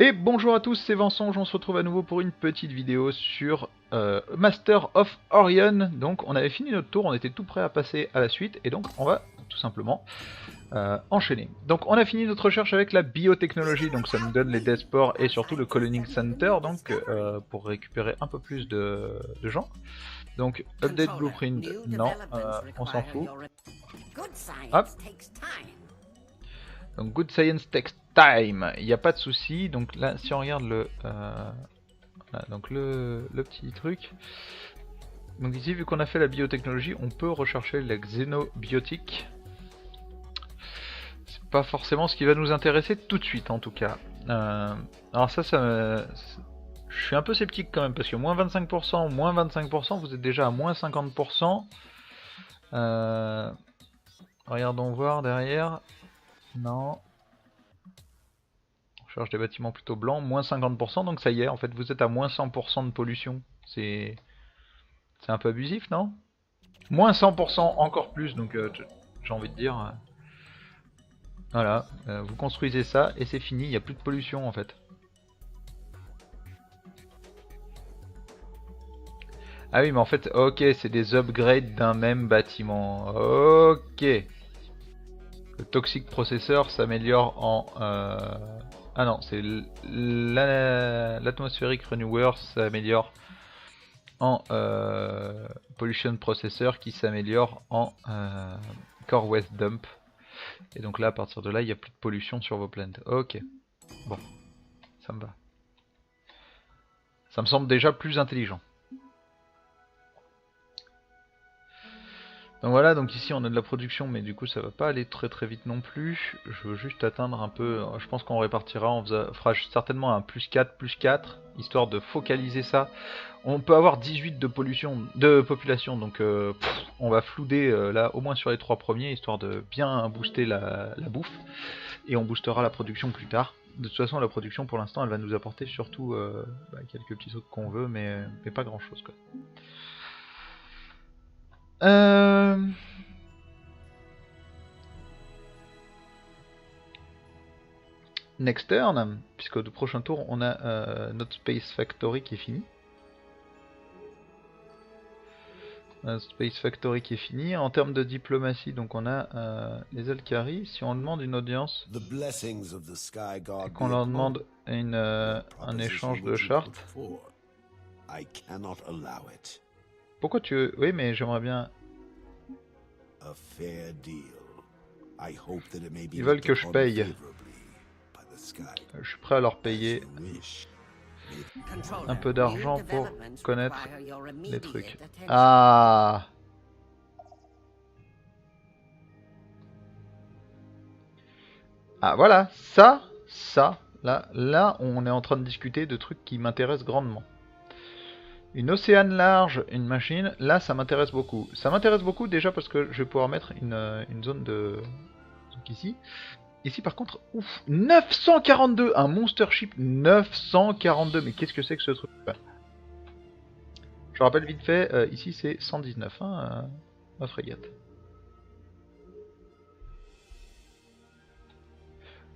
Et bonjour à tous, c'est Vincent, on se retrouve à nouveau pour une petite vidéo sur Master of Orion. Donc on avait fini notre tour, on était tout prêt à passer à la suite, et donc on va tout simplement enchaîner. Donc on a fini notre recherche avec la biotechnologie, donc ça nous donne les Deathspores et surtout le Colony Center, donc pour récupérer un peu plus de gens. Donc update blueprint, non, on s'en fout. Hop. Donc good science takes time, il n'y a pas de souci. Donc là, si on regarde voilà, donc le petit truc. Donc ici, vu qu'on a fait la biotechnologie, on peut rechercher la xénobiotique. C'est pas forcément ce qui va nous intéresser tout de suite, en tout cas. Alors je suis un peu sceptique quand même, parce que moins 25%, moins 25%, vous êtes déjà à moins 50%. Regardons voir derrière. Non. On cherche des bâtiments plutôt blancs, moins 50%, donc ça y est, en fait, vous êtes à moins 100% de pollution. C'est un peu abusif, non? Moins 100%, encore plus, donc j'ai envie de dire... voilà, vous construisez ça et c'est fini, il n'y a plus de pollution en fait. Ah oui, mais en fait, ok, c'est des upgrades d'un même bâtiment. Ok. Le Toxic Processor s'améliore en... Ah non, c'est l'atmosphérique Renewer s'améliore en Pollution Processor qui s'améliore en Core Waste Dump. Et donc là, à partir de là, il n'y a plus de pollution sur vos planètes. Ok, bon, ça me va. Ça me semble déjà plus intelligent. Donc voilà, donc ici on a de la production, mais du coup ça va pas aller très très vite non plus. Je veux juste atteindre un peu, je pense qu'on répartira, on fera certainement un plus 4, plus 4, histoire de focaliser ça. On peut avoir 18 de population, donc on va flouder là au moins sur les 3 premiers, histoire de bien booster la bouffe. Et on boostera la production plus tard. De toute façon la production pour l'instant elle va nous apporter surtout quelques petits trucs qu'on veut, mais pas grand chose quoi. Next turn, puisque au prochain tour on a notre Space Factory qui est fini. Space Factory qui est fini. En termes de diplomatie, donc on a les Alkari. Si on demande une audience et qu'on leur demande un échange de chartes. Pourquoi tu veux... Oui, mais j'aimerais bien... Ils veulent que je paye. Je suis prêt à leur payer un peu d'argent pour connaître les trucs. Ah! Ah voilà, là on est en train de discuter de trucs qui m'intéressent grandement. Une océane large, une machine, là ça m'intéresse beaucoup. Ça m'intéresse beaucoup déjà parce que je vais pouvoir mettre une zone de... Donc ici. Ici par contre, ouf, 942, un monster ship 942, mais qu'est-ce que c'est que ce truc? Je rappelle vite fait, ici c'est 119, hein, ma frégate.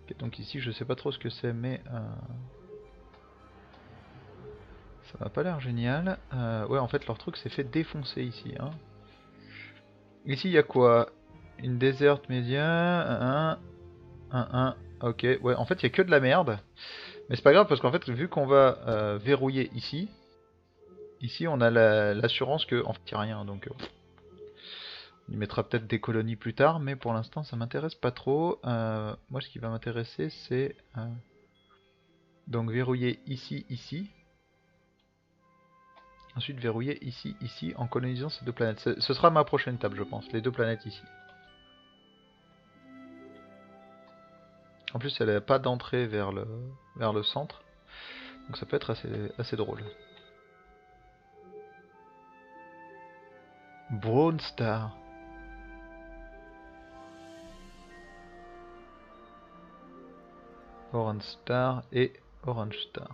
Okay, donc ici je sais pas trop ce que c'est, mais ça m'a pas l'air génial. Ouais, en fait leur truc s'est fait défoncer ici. Hein. Ici il y a quoi? Une desert média, un, ok, ouais, en fait il y a que de la merde. Mais c'est pas grave parce qu'en fait vu qu'on va verrouiller ici, on a l'assurance que en fait il n'y a rien, donc on y mettra peut-être des colonies plus tard, mais pour l'instant ça m'intéresse pas trop. Moi ce qui va m'intéresser c'est donc verrouiller ici. Ensuite verrouiller ici en colonisant ces deux planètes. Ce sera ma prochaine étape je pense, les deux planètes ici. En plus elle n'a pas d'entrée vers le centre, donc ça peut être assez drôle. Brawn Star. Orange Star et Orange Star.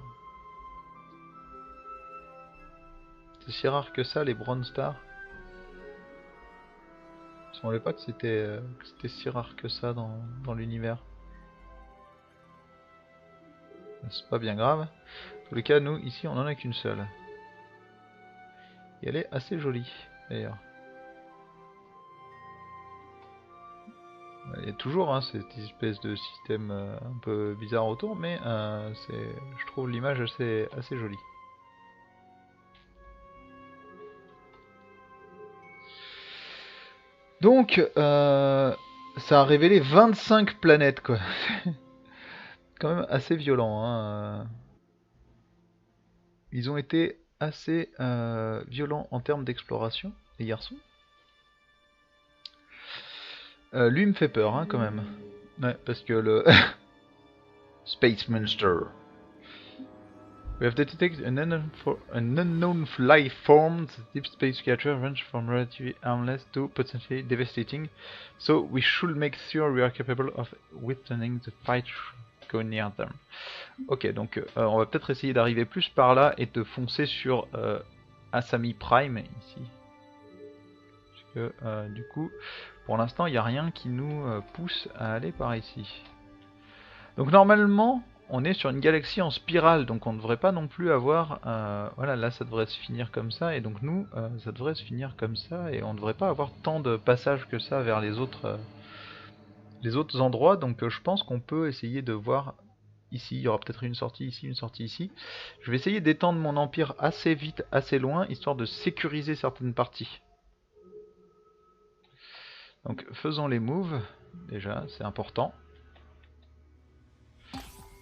C'est si rare que ça les Brown Star. Il me semblait pas que c'était si rare que ça dans l'univers. c'est pas bien grave. En tous les cas, nous, ici, on en a qu'une seule. Et elle est assez jolie, d'ailleurs. Il y a toujours hein, cette espèce de système un peu bizarre autour, mais je trouve l'image assez jolie. Donc, ça a révélé 25 planètes, quoi. Quand même assez violent. Hein. Ils ont été assez violents en termes d'exploration, les garçons. Lui me fait peur, hein, quand même. Ouais, parce que le... Space Monster. We have detected an unknown life form. The deep space creature range from relatively harmless to potentially devastating. So we should make sure we are capable of withstanding the fight going near them. Ok, donc on va peut-être essayer d'arriver plus par là et de foncer sur Asami Prime ici. Parce que du coup, pour l'instant, il n'y a rien qui nous pousse à aller par ici. Donc normalement, on est sur une galaxie en spirale, donc on ne devrait pas non plus avoir... voilà, là ça devrait se finir comme ça, et donc nous, ça devrait se finir comme ça, et on ne devrait pas avoir tant de passages que ça vers les autres endroits, donc je pense qu'on peut essayer de voir ici, il y aura peut-être une sortie ici, une sortie ici. Je vais essayer d'étendre mon empire assez vite, assez loin, histoire de sécuriser certaines parties. Donc faisons les moves, déjà, c'est important.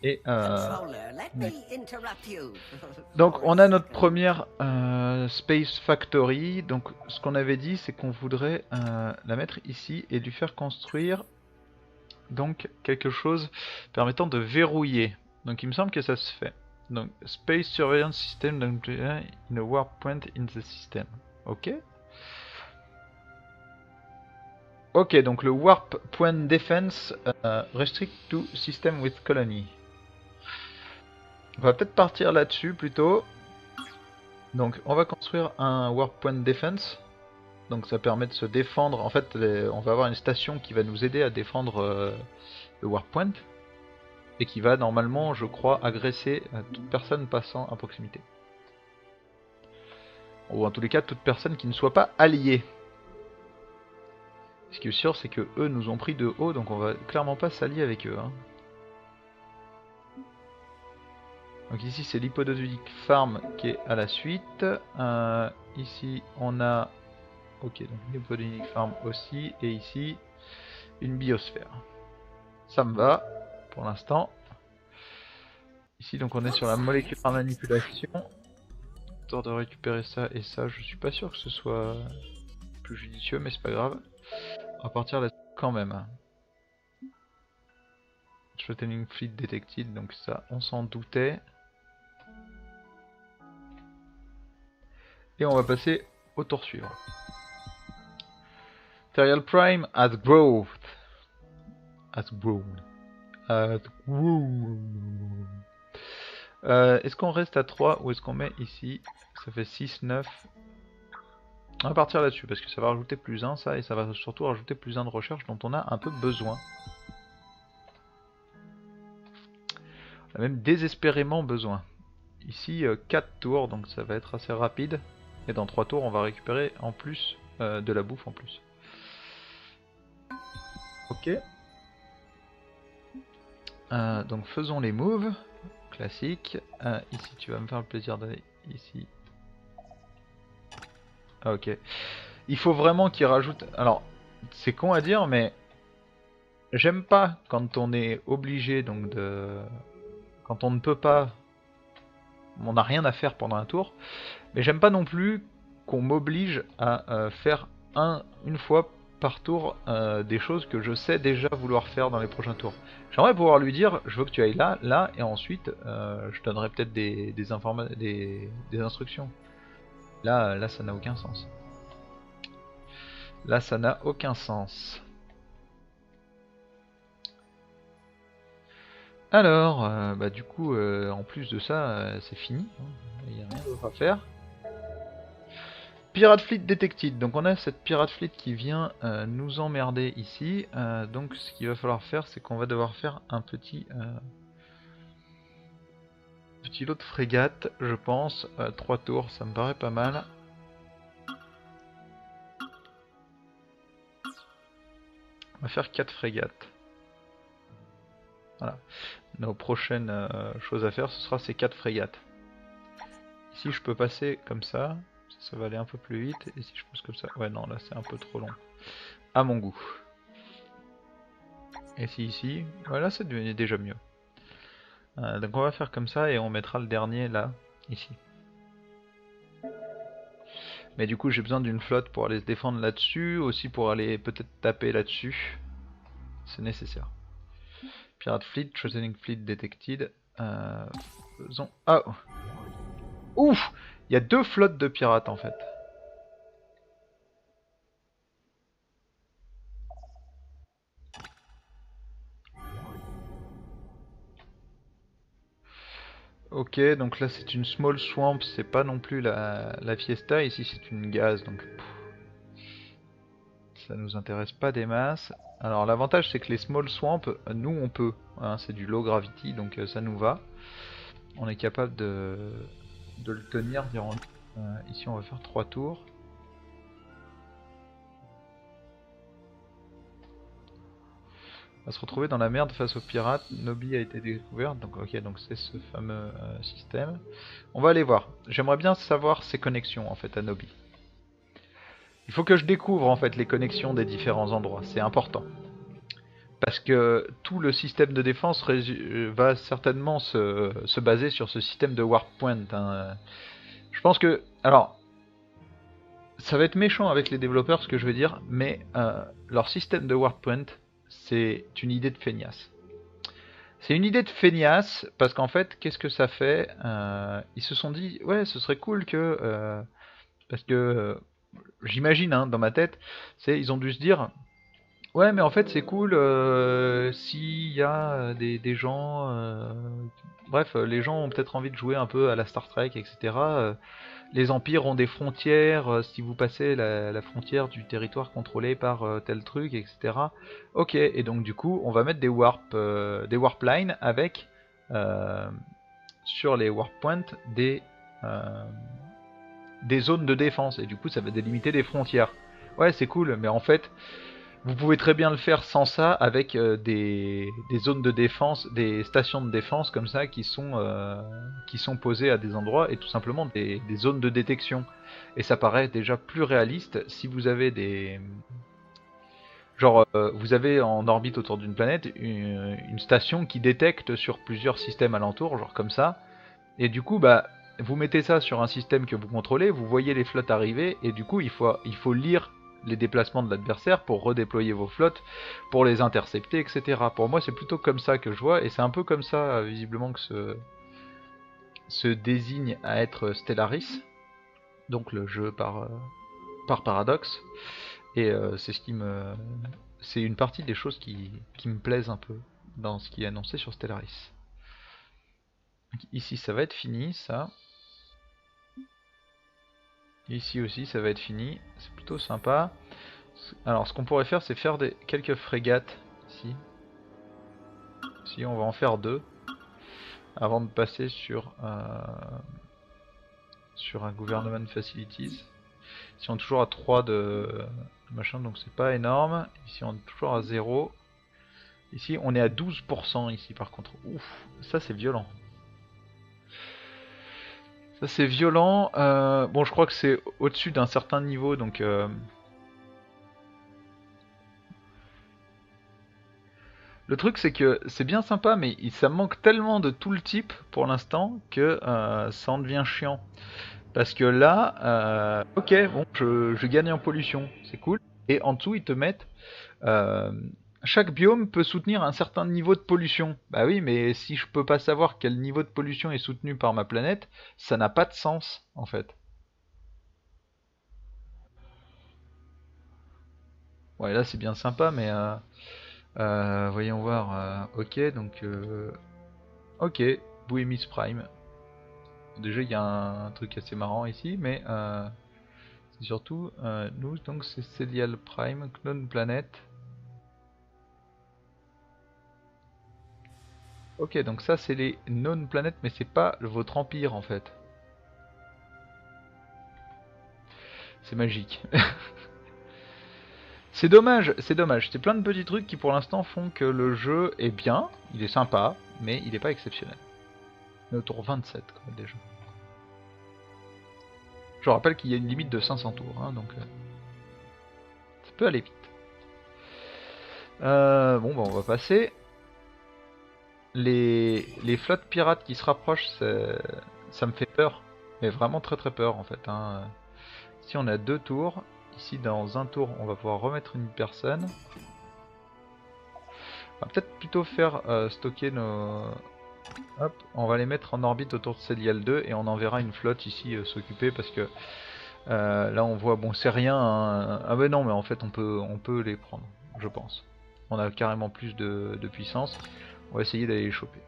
Et donc on a notre première Space Factory. Donc ce qu'on avait dit, c'est qu'on voudrait la mettre ici et lui faire construire donc quelque chose permettant de verrouiller. Donc il me semble que ça se fait. Donc Space Surveillance System in a warp point in the system. Ok. Ok, donc le Warp Point Defense restrict to system with colony. On va peut-être partir là-dessus plutôt. Donc on va construire un Warp Point Defense. Donc ça permet de se défendre. En fait, on va avoir une station qui va nous aider à défendre le Warp Point. Et qui va normalement, je crois, agresser toute personne passant à proximité. Ou en tous les cas, toute personne qui ne soit pas alliée. Ce qui est sûr, c'est que eux nous ont pris de haut, donc on va clairement pas s'allier avec eux. Hein. Donc ici c'est l'Hippodosic Farm qui est à la suite. Ici on a... Ok, donc l'Hippodosic Farm aussi. Et ici une biosphère. Ça me va pour l'instant. Ici donc on est sur la moléculaire manipulation. Histoire de récupérer ça et ça, je suis pas sûr que ce soit plus judicieux, mais c'est pas grave. On va partir là quand même. Threatening Fleet Detected, donc ça on s'en doutait. Et on va passer au tour suivant. Imperial Prime has growth. Has grown. Has grown. Est-ce qu'on reste à 3 ou est-ce qu'on met ici? Ça fait 6, 9. On va partir là-dessus parce que ça va rajouter plus 1 ça et ça va surtout rajouter plus 1 de recherche dont on a un peu besoin. On a même désespérément besoin. Ici 4 tours donc ça va être assez rapide. Et dans 3 tours on va récupérer en plus de la bouffe en plus. Ok. Donc faisons les moves. Classique. Ici tu vas me faire le plaisir d'aller ici. Ah, ok. Il faut vraiment qu'il rajoute... Alors, c'est con à dire, mais... J'aime pas quand on est obligé donc de... Quand on ne peut pas... On n'a rien à faire pendant un tour. Mais j'aime pas non plus qu'on m'oblige à faire une fois par tour des choses que je sais déjà vouloir faire dans les prochains tours. J'aimerais pouvoir lui dire, je veux que tu ailles là, là, et ensuite je donnerai peut-être des instructions. Là, ça n'a aucun sens. Là, ça n'a aucun sens. Alors, bah du coup, en plus de ça, c'est fini. Il n'y a rien d'autre à faire. Pirate Fleet Detected. Donc on a cette Pirate Fleet qui vient nous emmerder ici. Donc ce qu'il va falloir faire, c'est qu'on va devoir faire un petit petit lot de frégates, je pense. 3 tours, ça me paraît pas mal. On va faire 4 frégates. Voilà. Nos prochaines choses à faire, ce sera ces 4 frégates. Ici, je peux passer comme ça. Ça va aller un peu plus vite. Et si je pousse comme ça... Ouais, non, là, c'est un peu trop long. À mon goût. Et si ici... Voilà, c'est devenu déjà mieux. Donc on va faire comme ça et on mettra le dernier là, ici. Mais du coup, j'ai besoin d'une flotte pour aller se défendre là-dessus. Aussi pour aller peut-être taper là-dessus. C'est nécessaire. Pirate Fleet, Threatening Fleet Detected. Faisons... Ah! Ouf! Il y a 2 flottes de pirates en fait. Ok, donc là c'est une Small Swamp, c'est pas non plus la Fiesta. Ici c'est une gaz, donc ça nous intéresse pas des masses. Alors l'avantage c'est que les Small Swamp, nous on peut. Hein, c'est du low gravity, donc ça nous va. On est capable de le tenir durant... ici on va faire 3 tours. On va se retrouver dans la merde face aux pirates. Nobi a été découverte, donc ok, donc c'est ce fameux système. On va aller voir. J'aimerais bien savoir ses connexions en fait à Nobi. Il faut que je découvre en fait les connexions des différents endroits, c'est important. Parce que tout le système de défense va certainement se baser sur ce système de warp point. Hein. Je pense que... Alors, ça va être méchant avec les développeurs ce que je veux dire, mais leur système de warp point, c'est une idée de feignasse. C'est une idée de feignasse parce qu'en fait, qu'est-ce que ça fait? Ils se sont dit, ouais, ce serait cool que... parce que j'imagine, hein, dans ma tête, ils ont dû se dire, ouais, mais en fait, c'est cool s'il y a des gens... bref, les gens ont peut-être envie de jouer un peu à la Star Trek, etc. Les empires ont des frontières, si vous passez la frontière du territoire contrôlé par tel truc, etc. Ok, et donc du coup, on va mettre des warp lines avec, sur les warp points, des zones de défense, et du coup ça va délimiter des frontières. Ouais, c'est cool, mais en fait, vous pouvez très bien le faire sans ça, avec des zones de défense, des stations de défense comme ça qui sont posées à des endroits, et tout simplement des zones de détection. Et ça paraît déjà plus réaliste si vous avez des... Genre, vous avez en orbite autour d'une planète une station qui détecte sur plusieurs systèmes alentours, genre comme ça. Et du coup, bah, vous mettez ça sur un système que vous contrôlez, vous voyez les flottes arriver, et du coup, il faut lire les déplacements de l'adversaire pour redéployer vos flottes, pour les intercepter, etc. Pour moi, c'est plutôt comme ça que je vois, et c'est un peu comme ça, visiblement, que se désigne à être Stellaris, donc le jeu par Paradox. Et c'est une partie des choses qui me plaisent un peu dans ce qui est annoncé sur Stellaris. Donc ici, ça va être fini, ça. Ici aussi, ça va être fini. C'est plutôt sympa. Alors, ce qu'on pourrait faire, c'est faire quelques frégates ici. Si on va en faire 2 avant de passer sur un Government Facilities. Ici, on est toujours à 3 de machin, donc c'est pas énorme. Ici, on est toujours à 0. Ici, on est à 12% ici, par contre. Ouf, ça c'est violent. Ça c'est violent. Bon, je crois que c'est au-dessus d'un certain niveau, donc... Le truc c'est que c'est bien sympa, mais ça manque tellement de tout le type pour l'instant que ça en devient chiant. Parce que là, ok, bon, je gagne en pollution, c'est cool. Et en dessous, ils te mettent... euh, chaque biome peut soutenir un certain niveau de pollution. Bah oui, mais si je peux pas savoir quel niveau de pollution est soutenu par ma planète, ça n'a pas de sens, en fait. Ouais, là c'est bien sympa, mais... voyons voir. Ok, donc... ok, Bohemis Prime. Déjà, il y a un truc assez marrant ici, mais... c'est surtout... nous, donc c'est Celial Prime, Clone Planet. Ok, donc ça c'est les known planètes, mais c'est pas votre empire en fait. C'est magique. C'est dommage, c'est dommage. C'est plein de petits trucs qui pour l'instant font que le jeu est bien, il est sympa, mais il n'est pas exceptionnel. On est au tour 27 quoi, déjà. Je rappelle qu'il y a une limite de 500 tours, hein, donc ça peut aller vite. Bon bah on va passer. Les flottes pirates qui se rapprochent, ça me fait peur. Mais vraiment très très peur en fait. Hein. Si on a 2 tours, ici dans un tour on va pouvoir remettre une personne. On va peut-être plutôt faire stocker nos... Hop, on va les mettre en orbite autour de Célial 2 et on enverra une flotte ici s'occuper parce que là on voit, bon c'est rien, hein. Ah ben non mais en fait on peut les prendre, je pense. On a carrément plus de puissance, on va essayer d'aller les choper.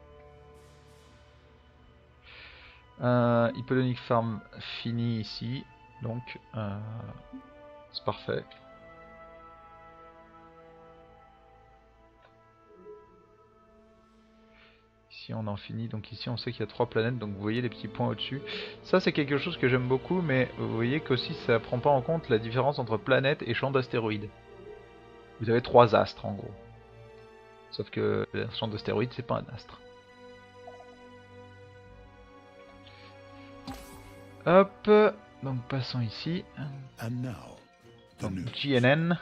Hippodonic Farm fini ici, donc c'est parfait. Ici on en finit, donc ici on sait qu'il y a 3 planètes, donc vous voyez les petits points au-dessus. Ça c'est quelque chose que j'aime beaucoup, mais vous voyez qu'aussi ça prend pas en compte la différence entre planète et champ d'astéroïdes. Vous avez 3 astres en gros. Sauf que le champ d'astéroïdes c'est pas un astre. Hop, donc passons ici. Donc GNN.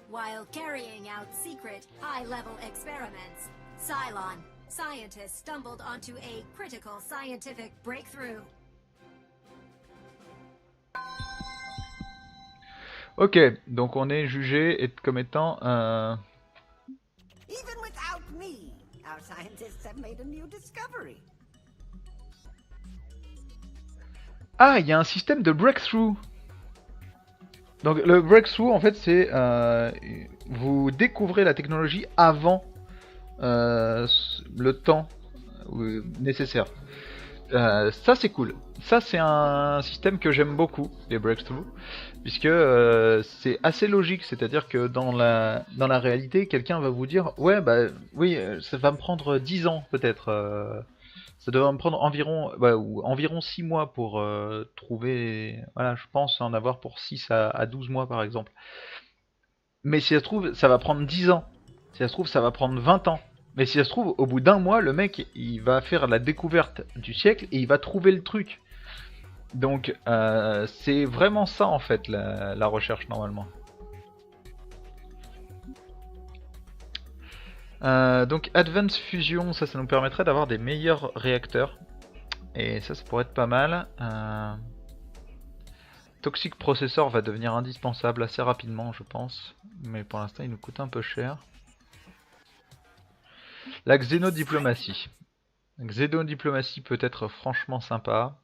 While carrying out secret, high-level experiments, Cylon, scientists stumbled onto a critical scientific breakthrough. Ok, donc on est jugé comme étant Even without me, our scientists have made a new discovery. Ah, il y a un système de breakthrough. Donc le breakthrough en fait c'est vous découvrez la technologie avant le temps nécessaire. Ça c'est cool. Ça c'est un système que j'aime beaucoup, les breakthroughs, puisque c'est assez logique, c'est-à-dire que dans la réalité, quelqu'un va vous dire ouais bah oui ça va me prendre 10 ans peut-être. Ça devrait me prendre environ, ou environ 6 mois pour trouver... Voilà, je pense en avoir pour 6 à 12 mois par exemple. Mais si ça se trouve, ça va prendre 10 ans. Si ça se trouve, ça va prendre 20 ans. Mais si ça se trouve, au bout d'un mois, le mec, il va faire la découverte du siècle et il va trouver le truc. Donc, c'est vraiment ça en fait, la recherche normalement. Donc Advanced Fusion, ça nous permettrait d'avoir des meilleurs réacteurs. Et ça pourrait être pas mal. Toxic Processor va devenir indispensable assez rapidement, je pense. Mais pour l'instant, il nous coûte un peu cher. La Xénodiplomatie. Xénodiplomatie peut être franchement sympa.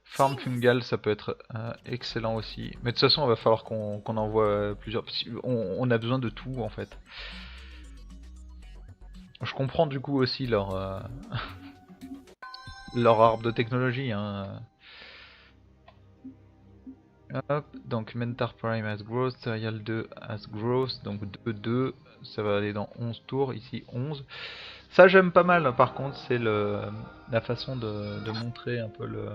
Farm Fungal, ça peut être excellent aussi. Mais de toute façon, il va falloir qu'on envoie plusieurs... On a besoin de tout, en fait. Je comprends du coup aussi leur... leur arbre de technologie, hein. Hop, donc Mentar Prime as growth, Serial 2 as growth, donc 2, ça va aller dans 11 tours, ici 11. Ça j'aime pas mal par contre, c'est la façon de montrer un peu le...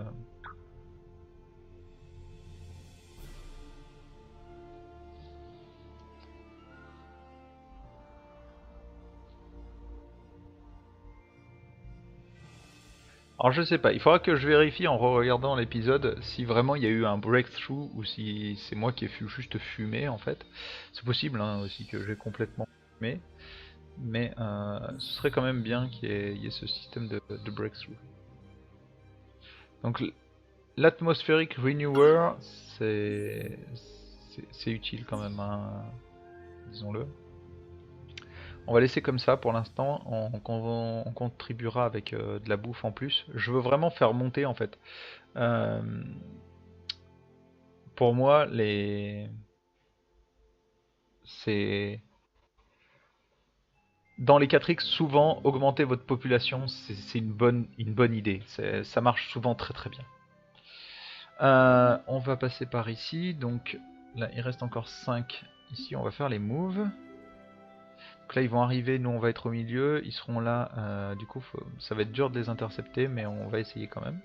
Alors je sais pas, il faudra que je vérifie en re-regardant l'épisode si vraiment il y a eu un breakthrough ou si c'est moi qui ai juste fumé en fait. C'est possible hein, aussi que j'ai complètement fumé, mais ce serait quand même bien qu'il y ait ce système de breakthrough. Donc l'atmosphérique renewer, c'est utile quand même, hein, disons-le. On va laisser comme ça pour l'instant, on contribuera avec de la bouffe en plus. Je veux vraiment faire monter en fait. Pour moi, c'est... Dans les 4X, souvent, augmenter votre population, c'est une bonne idée. Ça marche souvent très très bien. On va passer par ici, donc là il reste encore 5 ici, on va faire les moves. Donc là ils vont arriver, nous on va être au milieu, ils seront là, du coup ça va être dur de les intercepter, mais on va essayer quand même.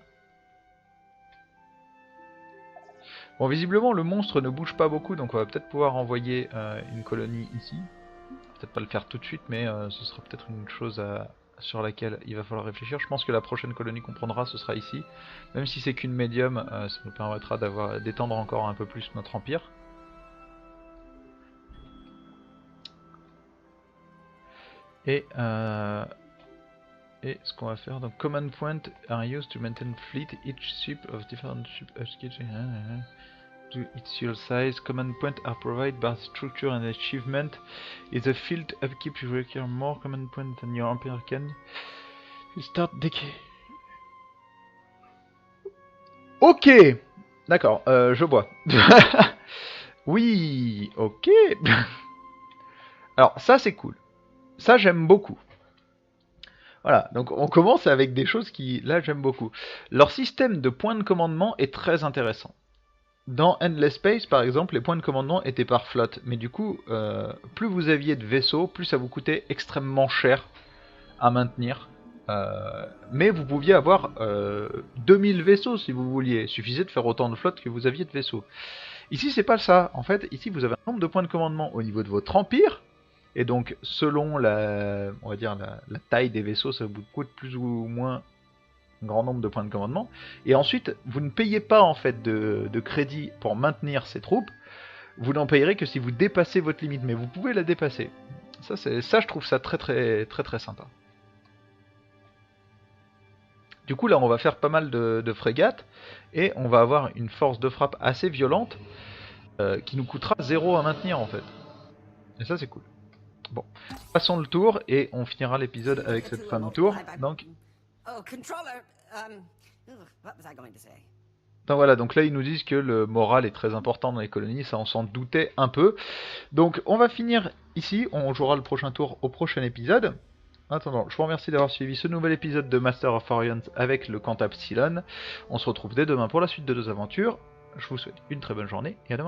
Bon, visiblement le monstre ne bouge pas beaucoup, donc on va peut-être pouvoir envoyer une colonie ici. Peut-être pas le faire tout de suite, mais ce sera peut-être une chose sur laquelle il va falloir réfléchir. Je pense que la prochaine colonie qu'on prendra, ce sera ici. Même si c'est qu'une médium, ça nous permettra d'étendre encore un peu plus notre empire. Et ce qu'on va faire, donc command point are used to maintain fleet. Each ship of different ship to its usual size. Command point are provided by structure and achievement. If the field upkeep require more command point than your empire can, you start decay. Ok, d'accord, je vois. Oui, ok. Alors ça c'est cool. Ça j'aime beaucoup. Voilà, donc on commence avec des choses qui, là j'aime beaucoup. Leur système de points de commandement est très intéressant. Dans Endless Space par exemple, les points de commandement étaient par flotte, mais du coup, plus vous aviez de vaisseaux, plus ça vous coûtait extrêmement cher à maintenir. Mais vous pouviez avoir 2000 vaisseaux si vous vouliez, il suffisait de faire autant de flotte que vous aviez de vaisseaux. Ici c'est pas ça, en fait, ici vous avez un nombre de points de commandement au niveau de votre empire, et donc selon on va dire la taille des vaisseaux, ça vous coûte plus ou moins un grand nombre de points de commandement. Et ensuite, vous ne payez pas en fait de crédit pour maintenir ces troupes. Vous n'en payerez que si vous dépassez votre limite, mais vous pouvez la dépasser. Ça je trouve ça très sympa. Du coup là on va faire pas mal de frégates et on va avoir une force de frappe assez violente qui nous coûtera 0 à maintenir en fait. Et ça c'est cool. Bon, passons le tour et on finira l'épisode avec cette fin de tour. Donc voilà, donc là ils nous disent que le moral est très important dans les colonies, ça on s'en doutait un peu. Donc on va finir ici, on jouera le prochain tour au prochain épisode. En attendant, je vous remercie d'avoir suivi ce nouvel épisode de Master of Orion avec le camp Epsilon. On se retrouve dès demain pour la suite de nos aventures. Je vous souhaite une très bonne journée et à demain.